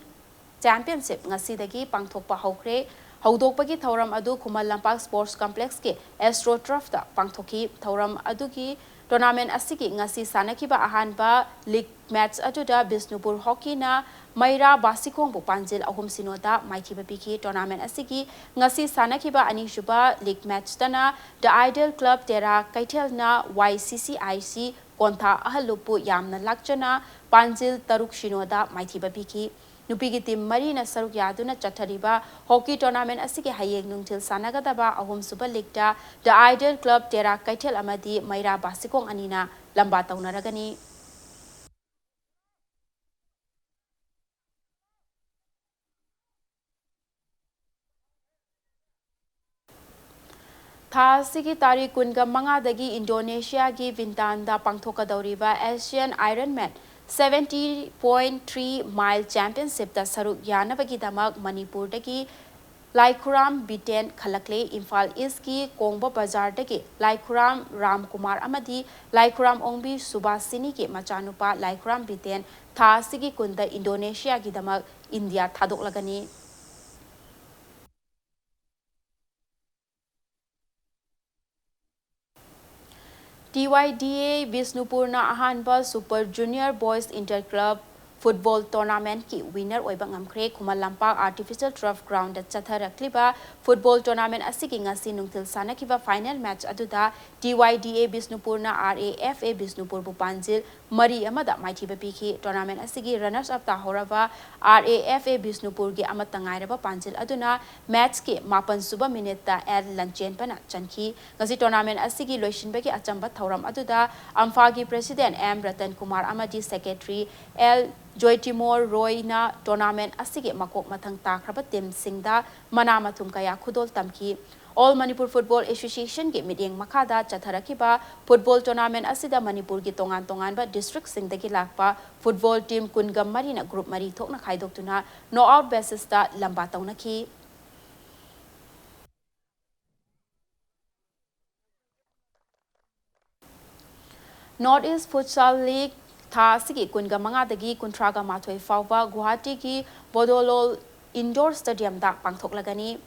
Championship ngasidagi pangthokpa hokre haudokpagi thauram adu Khumal Lampak Sports Complex ke Astro Turf da pangthoki thauram adu ki tournament asigi ngasi sanakiba ahanba league match adu da Bisnupur Hockey na Maira Basikong bu panjil ahum sinoda maithiba piki tournament asigi ngasi sanakiba ani shuba league match dana The Idol Club Tera Kaithel na YCCIC Kontha ahalupu yamna lakchana panjil taruk shinoda maithiba piki Nupigi team Marina Saruk Yaduna Chathariba Hockey Tournament Asiki Hayek Nungtil Sanagadaba Ahum Super League da The Idol Club Tera Kaithel Amadi Maira Basikong Anina Lamba Taunaragani Tha sigi tari kunga manga dagi Indonesia gi Bintanda pangthoka dauriba Asian Ironman 70.3 mile championship da saruk yanabagi damak Manipur dagi Laikhuram Biten Khalakle Imphal East ki Kongba Bazar dagi Laikhuram Ram Kumar amadi Laikhuram Ongbi Subhasini ki machanupa Laikhuram Biten tha sigi kunda Indonesia gi damak India thadok lagani TYDA Bisnupur na ahanba Super Junior Boys Interclub Football Tournament ki winner oiba ngamkre Khumal Lampak Artificial Turf Ground da chatharakliba Football Tournament asigi ngasi nungtil sanakiba final match aduda TYDA Bisnupur na RAFA Bisnupur bu panjil Mari amada maithiba piki tournament asigi runners up tahoraba RAFA Bisnupur gi amatangairaba panjil aduna match ki mapan suba minute ta L Lanchen pana chanki ngasi tournament asigi loishinba ki achamba thoram aduda Amfa gi president M Ratan Kumar amadi secretary L Joy Timor Roy na tournament asigi makok mathang takraba team singda mana matum kaya khudol tamki All Manipur Football Association ki meeting makada chatharakiba football tournament asida Manipur ki tongan ba district singdagi lakpa football team kungam marina group mari thokna khaidoktuna no out basis ta lamba tawnaki North East Futsal League tha sigi kungam manga dagi kuntraga mathoi fawba Guwahati ki Bodolol Indoor Stadium da pangthoklagani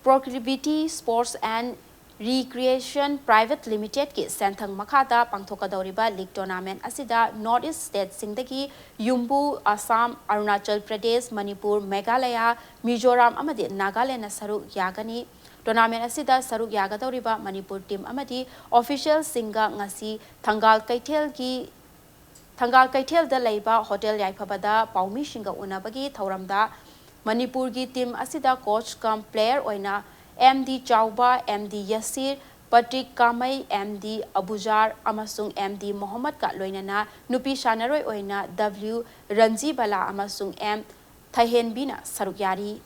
Proclivity Sports and Recreation Private Limited ki Senthang Makada Pangthokadoriba League Tournament asida North East State Singdagi Yumbu, Assam, Arunachal Pradesh, Manipur, Meghalaya, Mizoram amadi Nagaland saruk yagani Tournament asida saruk yagadoriba Manipur team amadi official singa ngasi Thangal Kaithel da leiba Hotel Yaiphabada Paumi Shinga unabagi thauramda Manipur gi team asida coach kam player oina MD Chauba, MD Yasir, Patrick Kamai, MD Abujar, amasung MD Mohammed ka loinana nupi shanaroi oina W Ranji Bala amasung M Thahen Bina sarukyari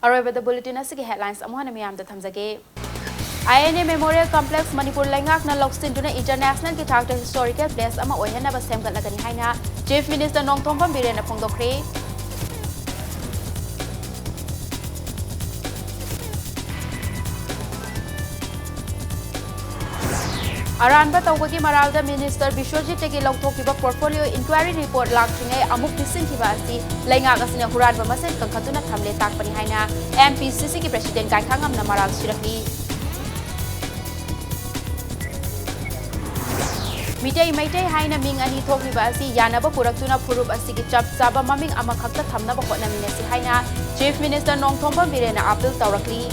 Arriba the bulletin asigi headlines amuhana miyam da thamjage INA Memorial Complex Manipur Lengak na Lokstin tuna international ki thakta historical place ama oihana ba semgat lagani haina Chief Minister Nongthongpam Birena phongdokre Aranba tawbagi maralda Minister Bishwajit tegi lauthokiba portfolio inquiry report lakthringai amuk pisinkiba asi lengak asina huranba masen kangkhatuna thamle takpani haina MPCC ki president Gaikhangam na maral sirakli Mitei Maitai haina ming ani thokriba asi yanaba puraktuna phurup asi ki chap chaba maming ama khakta thamnaba hotnaminasi haina Chief Minister Nongthongpam Birena appeal tawrakli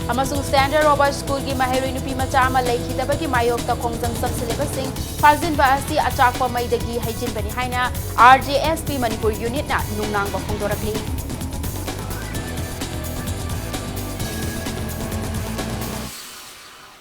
Amasung Standard Robert School ki Maheroi nupi macha ama lekhidabagi mayokta khongjang subsyllabusing fazin ba asi achakpa maidagi haijin bani haina RJSP Manipur unit na nungnang ba khongdorakli